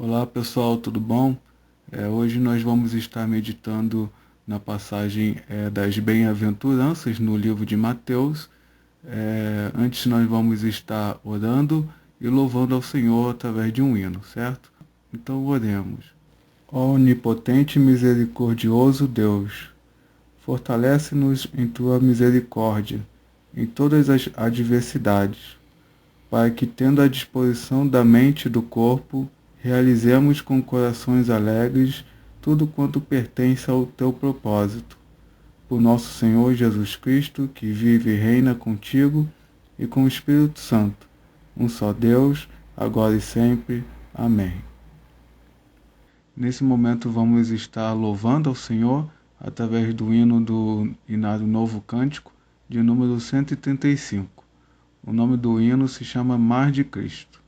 Olá pessoal, tudo bom? Hoje nós vamos estar meditando na passagem das bem-aventuranças no livro de Mateus. Antes nós vamos estar orando e louvando ao Senhor através de um hino, certo? Então oremos. Ó onipotente e misericordioso Deus, fortalece-nos em tua misericórdia em todas as adversidades, para que, tendo a disposição da mente e do corpo, realizemos com corações alegres tudo quanto pertence ao teu propósito. Por nosso Senhor Jesus Cristo, que vive e reina contigo e com o Espírito Santo, um só Deus, agora e sempre. Amém. Nesse momento vamos estar louvando ao Senhor através do hino do Inário Novo Cântico, de número 135. O nome do hino se chama Mar de Cristo.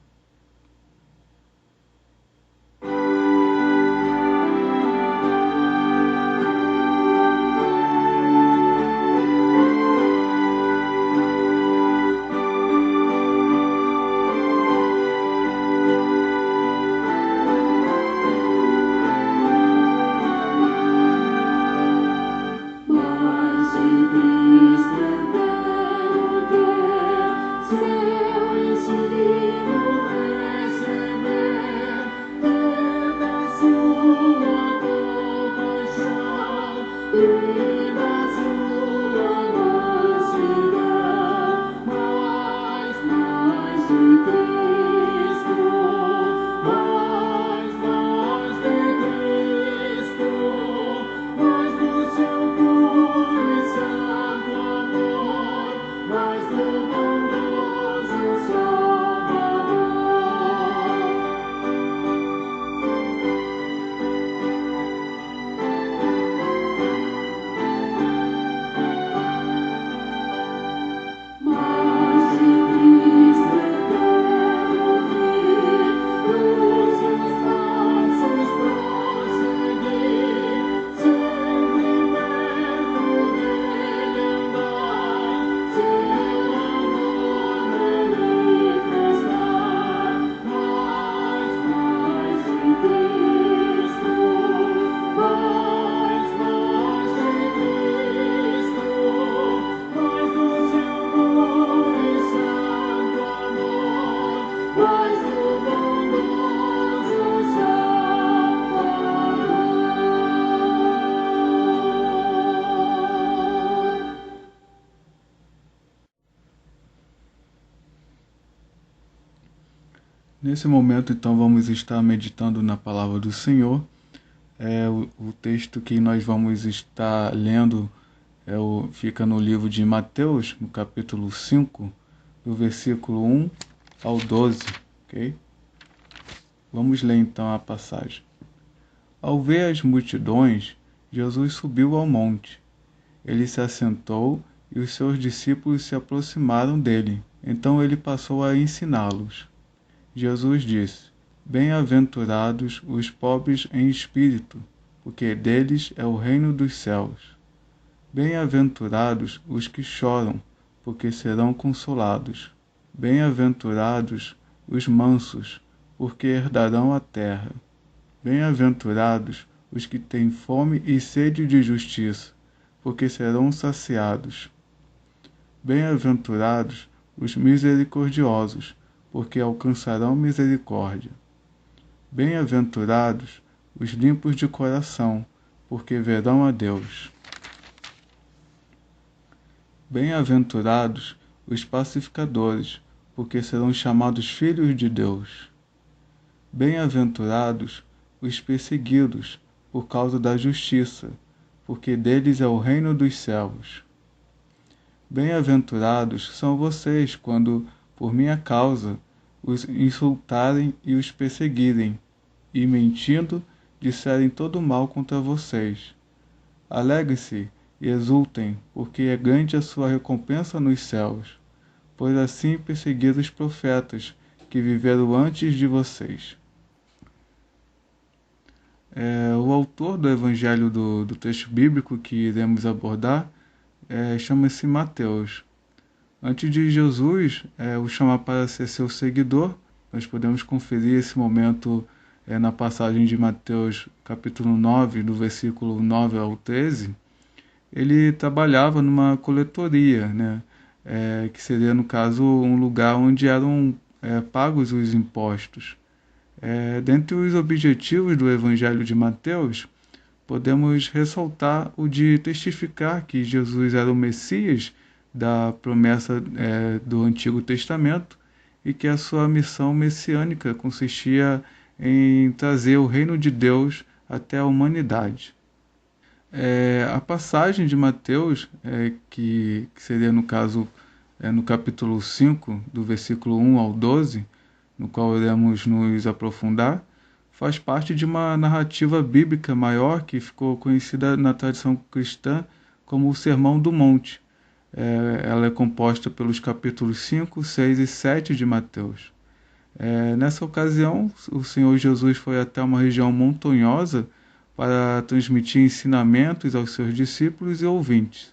Nesse momento, então, vamos estar meditando na palavra do Senhor. O texto que nós vamos estar lendo fica no livro de Mateus, no capítulo 5, do versículo 1 ao 12. Okay? Vamos ler então a passagem. Ao ver as multidões, Jesus subiu ao monte. Ele se assentou e os seus discípulos se aproximaram dele. Então ele passou a ensiná-los. Jesus disse: Bem-aventurados os pobres em espírito, porque deles é o reino dos céus. Bem-aventurados os que choram, porque serão consolados. Bem-aventurados os mansos, porque herdarão a terra. Bem-aventurados os que têm fome e sede de justiça, porque serão saciados. Bem-aventurados os misericordiosos, porque alcançarão misericórdia. Bem-aventurados os limpos de coração, porque verão a Deus. Bem-aventurados os pacificadores, porque serão chamados filhos de Deus. Bem-aventurados os perseguidos por causa da justiça, porque deles é o reino dos céus. Bem-aventurados são vocês quando, por minha causa, os insultarem e os perseguirem, e mentindo, disserem todo mal contra vocês. Alegrem-se e exultem, porque é grande a sua recompensa nos céus, pois assim perseguiram os profetas que viveram antes de vocês. O autor do evangelho do texto bíblico que iremos abordar chama-se Mateus. Antes de Jesus o chamar para ser seu seguidor, nós podemos conferir esse momento na passagem de Mateus capítulo 9, do versículo 9 ao 13, ele trabalhava numa coletoria, né? Que seria, no caso, um lugar onde eram pagos os impostos. Dentre os objetivos do Evangelho de Mateus, podemos ressaltar o de testificar que Jesus era o Messias da promessa do Antigo Testamento e que a sua missão messiânica consistia em trazer o reino de Deus até a humanidade. A passagem de Mateus, que seria no caso no capítulo 5, do versículo 1 ao 12, no qual iremos nos aprofundar, faz parte de uma narrativa bíblica maior que ficou conhecida na tradição cristã como o Sermão do Monte. Ela é composta pelos capítulos 5, 6 e 7 de Mateus. Nessa ocasião, o Senhor Jesus foi até uma região montanhosa para transmitir ensinamentos aos seus discípulos e ouvintes.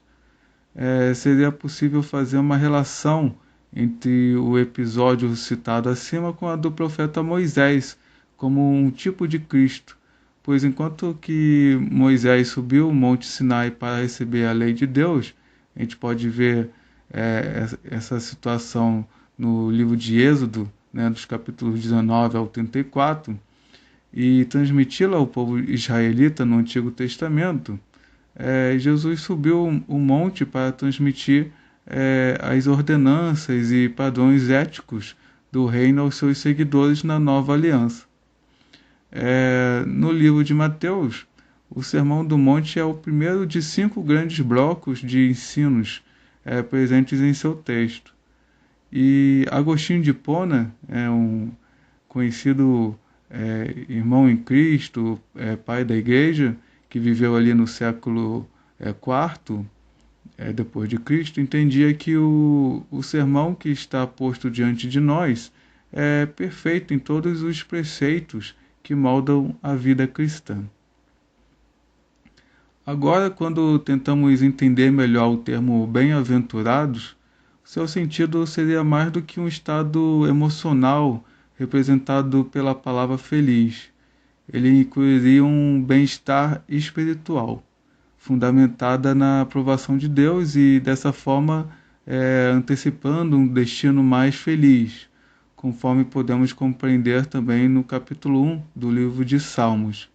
Seria possível fazer uma relação entre o episódio citado acima com a do profeta Moisés, como um tipo de Cristo, pois enquanto que Moisés subiu o Monte Sinai para receber a lei de Deus, a gente pode ver essa situação no livro de Êxodo, né, dos capítulos 19 ao 34, e transmiti-la ao povo israelita no Antigo Testamento. Jesus subiu o monte para transmitir as ordenanças e padrões éticos do reino aos seus seguidores na nova aliança. No livro de Mateus, o Sermão do Monte é o primeiro de 5 grandes blocos de ensinos presentes em seu texto. E Agostinho de Hipona, um conhecido irmão em Cristo, pai da igreja, que viveu ali no século IV, depois de Cristo, entendia que o sermão que está posto diante de nós é perfeito em todos os preceitos que moldam a vida cristã. Agora, quando tentamos entender melhor o termo bem-aventurados, seu sentido seria mais do que um estado emocional representado pela palavra feliz. Ele incluiria um bem-estar espiritual, fundamentada na aprovação de Deus e, dessa forma, antecipando um destino mais feliz, conforme podemos compreender também no capítulo 1 do livro de Salmos.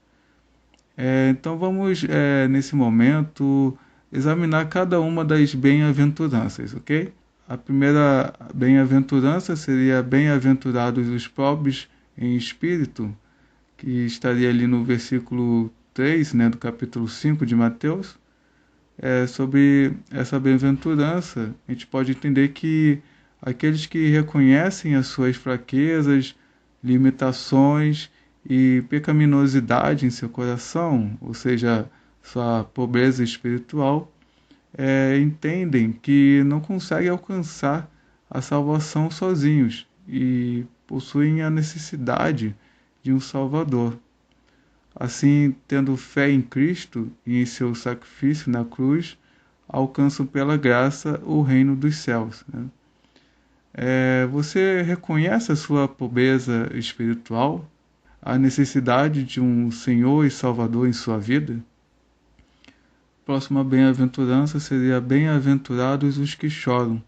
Então vamos, nesse momento, examinar cada uma das bem-aventuranças, ok? A primeira bem-aventurança seria bem-aventurados os pobres em espírito, que estaria ali no versículo 3, né, do capítulo 5 de Mateus. Sobre essa bem-aventurança, a gente pode entender que aqueles que reconhecem as suas fraquezas, limitações e pecaminosidade em seu coração, ou seja, sua pobreza espiritual, entendem que não conseguem alcançar a salvação sozinhos e possuem a necessidade de um Salvador. Assim, tendo fé em Cristo e em seu sacrifício na cruz, alcançam pela graça o reino dos céus, né? Você reconhece a sua pobreza espiritual, a necessidade de um Senhor e Salvador em sua vida? Próxima bem-aventurança seria bem-aventurados os que choram,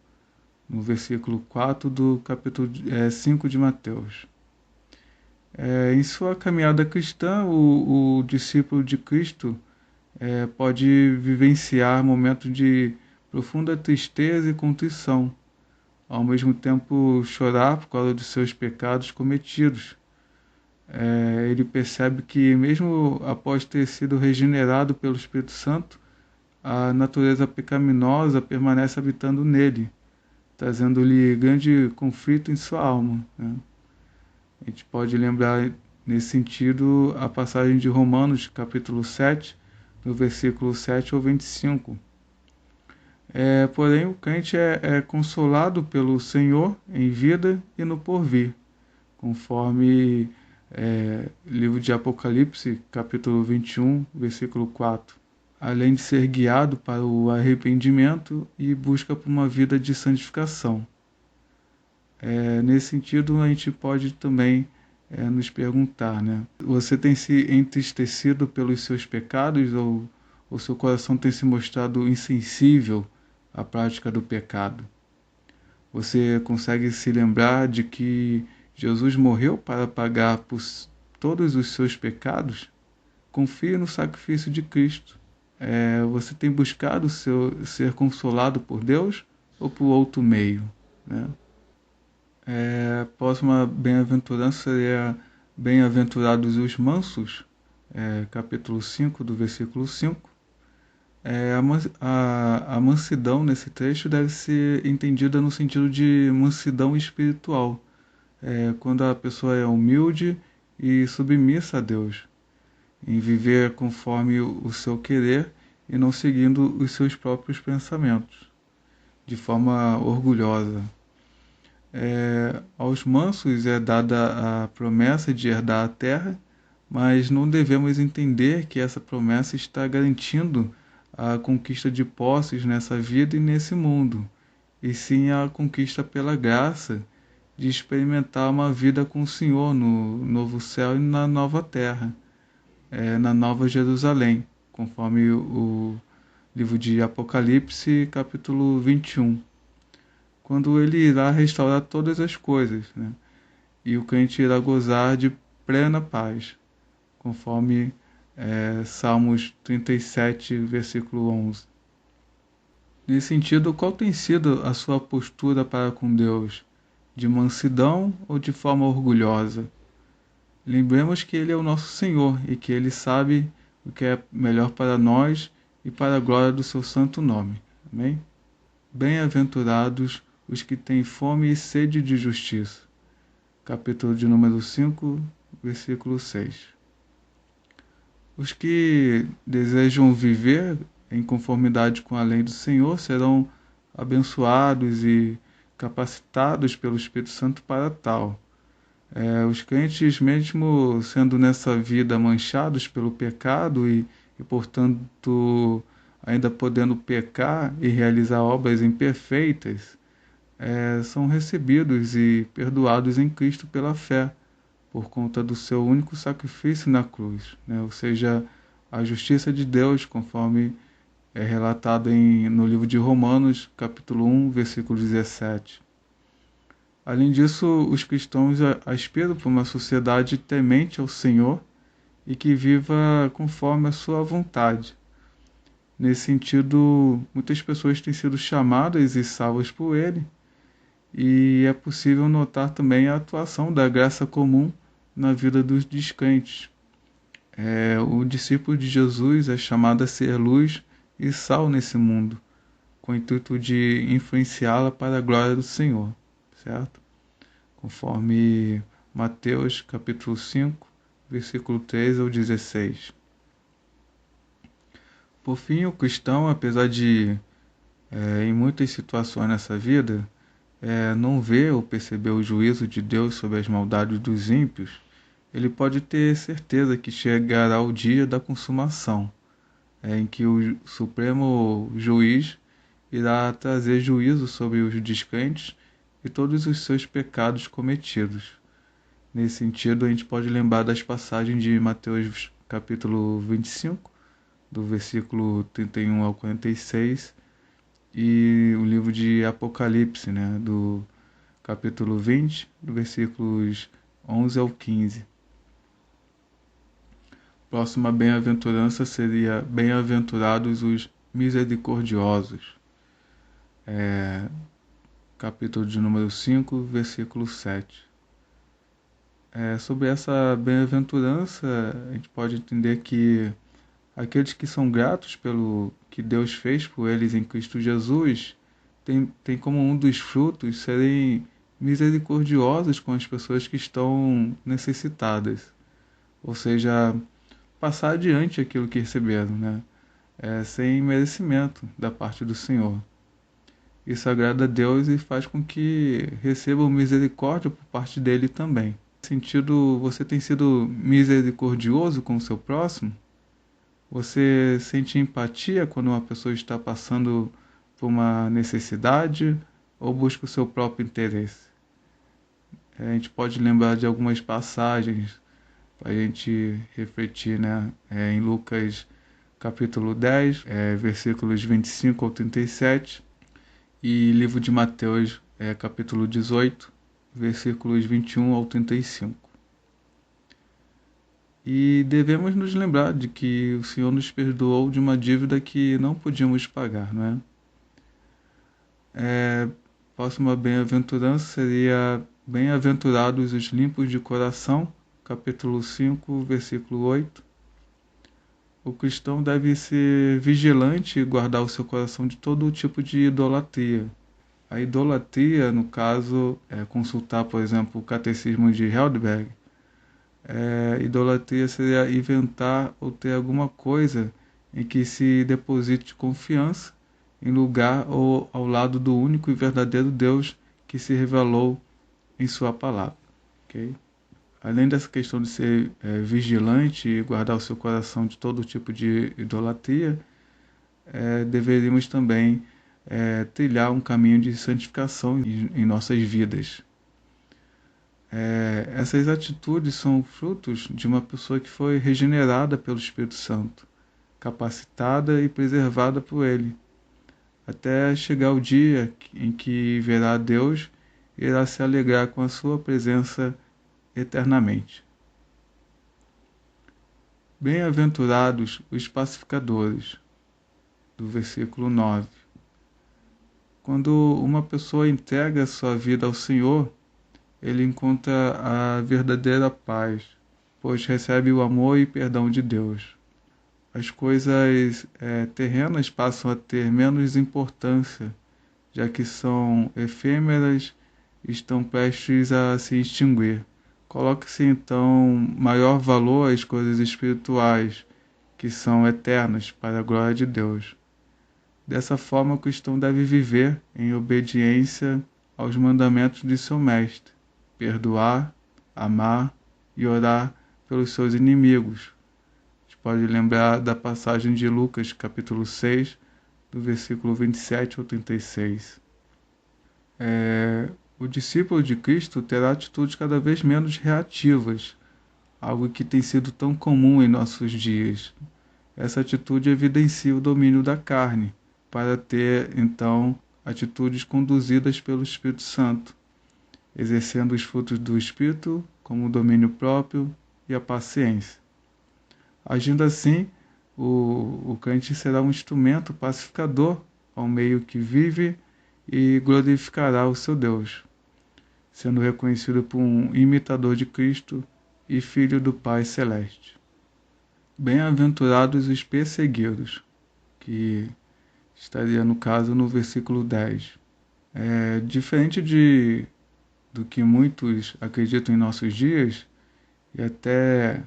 no versículo 4 do capítulo 5 de Mateus. Em sua caminhada cristã, o discípulo de Cristo pode vivenciar momentos de profunda tristeza e contrição, ao mesmo tempo chorar por causa dos seus pecados cometidos. Ele percebe que, mesmo após ter sido regenerado pelo Espírito Santo, a natureza pecaminosa permanece habitando nele, trazendo-lhe grande conflito em sua alma, né? A gente pode lembrar, nesse sentido, a passagem de Romanos, capítulo 7, do versículo 7 ao 25. Porém, o crente é consolado pelo Senhor em vida e no porvir, conforme livro de Apocalipse, capítulo 21, versículo 4. Além de ser guiado para o arrependimento e busca por uma vida de santificação. Nesse sentido, a gente pode também nos perguntar, né? Você tem se entristecido pelos seus pecados ou seu coração tem se mostrado insensível à prática do pecado? Você consegue se lembrar de que Jesus morreu para pagar por todos os seus pecados? Confie no sacrifício de Cristo. Você tem buscado ser consolado por Deus ou por outro meio, né? A próxima bem-aventurança seria bem-aventurados os mansos, capítulo 5, do versículo 5. A mansidão nesse trecho deve ser entendida no sentido de mansidão espiritual, quando a pessoa é humilde e submissa a Deus, em viver conforme o seu querer e não seguindo os seus próprios pensamentos, de forma orgulhosa. Aos mansos é dada a promessa de herdar a terra, mas não devemos entender que essa promessa está garantindo a conquista de posses nessa vida e nesse mundo, e sim a conquista pela graça de experimentar uma vida com o Senhor no novo céu e na nova terra, na nova Jerusalém, conforme o livro de Apocalipse, capítulo 21, quando ele irá restaurar todas as coisas, né? E o crente irá gozar de plena paz, conforme Salmos 37, versículo 11. Nesse sentido, qual tem sido a sua postura para com Deus? De mansidão ou de forma orgulhosa? Lembremos que Ele é o nosso Senhor e que Ele sabe o que é melhor para nós e para a glória do seu santo nome. Amém? Bem-aventurados os que têm fome e sede de justiça. Capítulo de número 5, versículo 6. Os que desejam viver em conformidade com a lei do Senhor serão abençoados e capacitados pelo Espírito Santo para tal. Os crentes, mesmo sendo nessa vida manchados pelo pecado e portanto, ainda podendo pecar e realizar obras imperfeitas, são recebidos e perdoados em Cristo pela fé, por conta do seu único sacrifício na cruz, né? Ou seja, a justiça de Deus, conforme é relatado no livro de Romanos, capítulo 1, versículo 17. Além disso, os cristãos aspiram por uma sociedade temente ao Senhor e que viva conforme a sua vontade. Nesse sentido, muitas pessoas têm sido chamadas e salvas por Ele, e é possível notar também a atuação da graça comum na vida dos descrentes. O discípulo de Jesus é chamado a ser luz e sal nesse mundo, com o intuito de influenciá-la para a glória do Senhor, certo? Conforme Mateus capítulo 5, versículo 3 ao 16. Por fim, o cristão, apesar de, em muitas situações nessa vida, não ver ou perceber o juízo de Deus sobre as maldades dos ímpios, ele pode ter certeza que chegará o dia da consumação, em que o Supremo Juiz irá trazer juízo sobre os descrentes e todos os seus pecados cometidos. Nesse sentido, a gente pode lembrar das passagens de Mateus capítulo 25, do versículo 31 ao 46, e o livro de Apocalipse, né, do capítulo 20, do versículos 11 ao 15. Próxima bem-aventurança seria bem-aventurados os misericordiosos. Capítulo de número 5, versículo 7. Sobre essa bem-aventurança, a gente pode entender que aqueles que são gratos pelo que Deus fez por eles em Cristo Jesus tem como um dos frutos serem misericordiosos com as pessoas que estão necessitadas. Ou seja, passar adiante aquilo que receberam, né? Sem merecimento da parte do Senhor. Isso agrada a Deus e faz com que recebam misericórdia por parte dele também. Nesse sentido, você tem sido misericordioso com o seu próximo? Você sente empatia quando uma pessoa está passando por uma necessidade ou busca o seu próprio interesse? a gente pode lembrar de algumas passagens para a gente refletir, né? Em Lucas capítulo 10, versículos 25 ao 37, e livro de Mateus, capítulo 18, versículos 21 ao 35. E devemos nos lembrar de que o Senhor nos perdoou de uma dívida que não podíamos pagar, não é? Próxima bem-aventurança seria: bem-aventurados os limpos de coração, capítulo 5, versículo 8. O cristão deve ser vigilante e guardar o seu coração de todo tipo de idolatria. A idolatria, no caso, é consultar, por exemplo, o Catecismo de Heidelberg. Idolatria seria inventar ou ter alguma coisa em que se deposite confiança em lugar ou ao lado do único e verdadeiro Deus que se revelou em sua palavra. Okay? Além dessa questão de ser vigilante e guardar o seu coração de todo tipo de idolatria, deveríamos também trilhar um caminho de santificação em nossas vidas. Essas atitudes são frutos de uma pessoa que foi regenerada pelo Espírito Santo, capacitada e preservada por Ele, até chegar o dia em que verá Deus e irá se alegrar com a sua presença eternamente. Bem-aventurados os pacificadores, do versículo 9. Quando uma pessoa entrega sua vida ao Senhor, ele encontra a verdadeira paz, pois recebe o amor e perdão de Deus. As coisas terrenas passam a ter menos importância, já que são efêmeras e estão prestes a se extinguir. Coloque-se então maior valor às coisas espirituais, que são eternas para a glória de Deus. Dessa forma, o cristão deve viver em obediência aos mandamentos de seu mestre, perdoar, amar e orar pelos seus inimigos. A gente pode lembrar da passagem de Lucas, capítulo 6, do versículo 27 ao 36. O discípulo de Cristo terá atitudes cada vez menos reativas, algo que tem sido tão comum em nossos dias. Essa atitude evidencia o domínio da carne, para ter, então, atitudes conduzidas pelo Espírito Santo, exercendo os frutos do Espírito, como o domínio próprio e a paciência. Agindo assim, o crente será um instrumento pacificador ao meio que vive e glorificará o seu Deus, sendo reconhecido por um imitador de Cristo e filho do Pai Celeste. Bem-aventurados os perseguidos, que estaria no caso no versículo 10. Diferente do que muitos acreditam em nossos dias, e até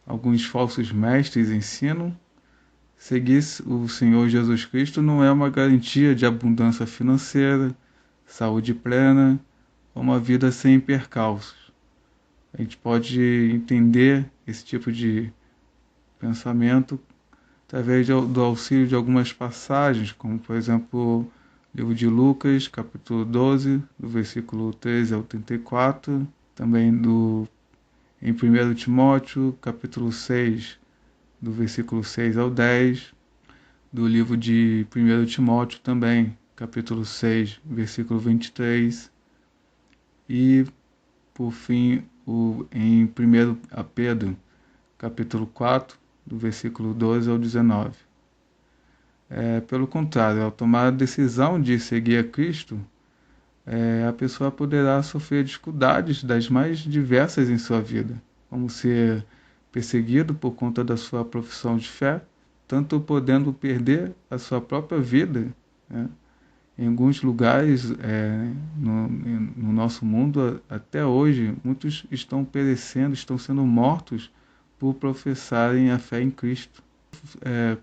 alguns falsos mestres ensinam, seguir o Senhor Jesus Cristo não é uma garantia de abundância financeira, saúde plena ou uma vida sem percalços. A gente pode entender esse tipo de pensamento através do auxílio de algumas passagens, como por exemplo o livro de Lucas, capítulo 12, do versículo 13 ao 34, também em 1 Timóteo, capítulo 6, do versículo 6 ao 10, do livro de 1 Timóteo também, capítulo 6, versículo 23, e, por fim, em 1 Pedro, capítulo 4, do versículo 12 ao 19. Pelo contrário, ao tomar a decisão de seguir a Cristo, a pessoa poderá sofrer dificuldades das mais diversas em sua vida, como ser perseguido por conta da sua profissão de fé, tanto podendo perder a sua própria vida, né? Em alguns lugares no nosso mundo, até hoje, muitos estão perecendo, estão sendo mortos por professarem a fé em Cristo,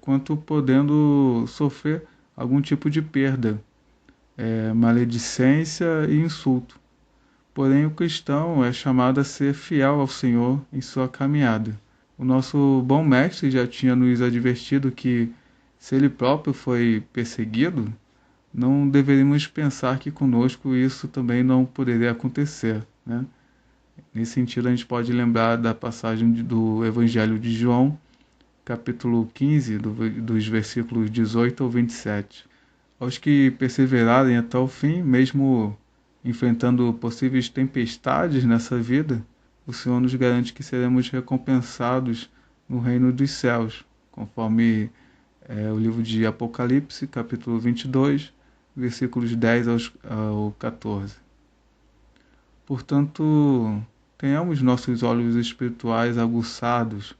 quanto podendo sofrer algum tipo de perda, maledicência e insulto. Porém, o cristão é chamado a ser fiel ao Senhor em sua caminhada. O nosso bom mestre já tinha nos advertido que, se ele próprio foi perseguido, não deveríamos pensar que conosco isso também não poderia acontecer, né? Nesse sentido, a gente pode lembrar da passagem do Evangelho de João, capítulo 15, dos versículos 18 ao 27. Aos que perseverarem até o fim, mesmo enfrentando possíveis tempestades nessa vida, o Senhor nos garante que seremos recompensados no reino dos céus, conforme o livro de Apocalipse, capítulo 22, versículos 10 ao 14. Portanto, tenhamos nossos olhos espirituais aguçados,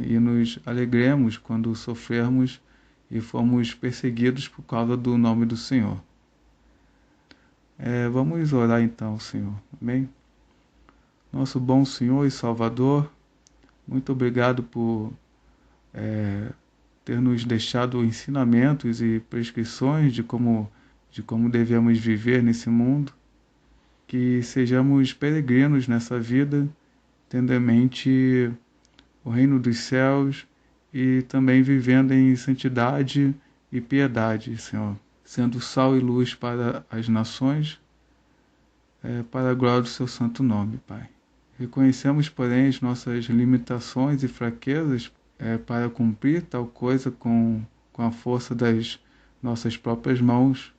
e nos alegremos quando sofrermos e fomos perseguidos por causa do nome do Senhor. Vamos orar então, Senhor. Amém? Nosso bom Senhor e Salvador, muito obrigado por ter nos deixado ensinamentos e prescrições de como devemos viver nesse mundo. Que sejamos peregrinos nessa vida, tendo em mente o reino dos céus e também vivendo em santidade e piedade, Senhor, sendo sal e luz para as nações, para a glória do seu santo nome, Pai. Reconhecemos, porém, as nossas limitações e fraquezas para cumprir tal coisa com a força das nossas próprias mãos.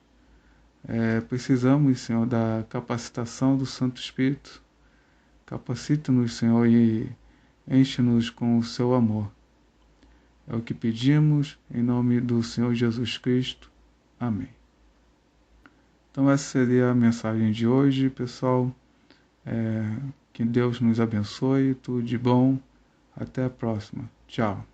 Precisamos, Senhor, da capacitação do Santo Espírito. Capacita-nos, Senhor, e enche-nos com o seu amor. É o que pedimos, em nome do Senhor Jesus Cristo. Amém. Então essa seria a mensagem de hoje, pessoal. Que Deus nos abençoe, tudo de bom. Até a próxima. Tchau.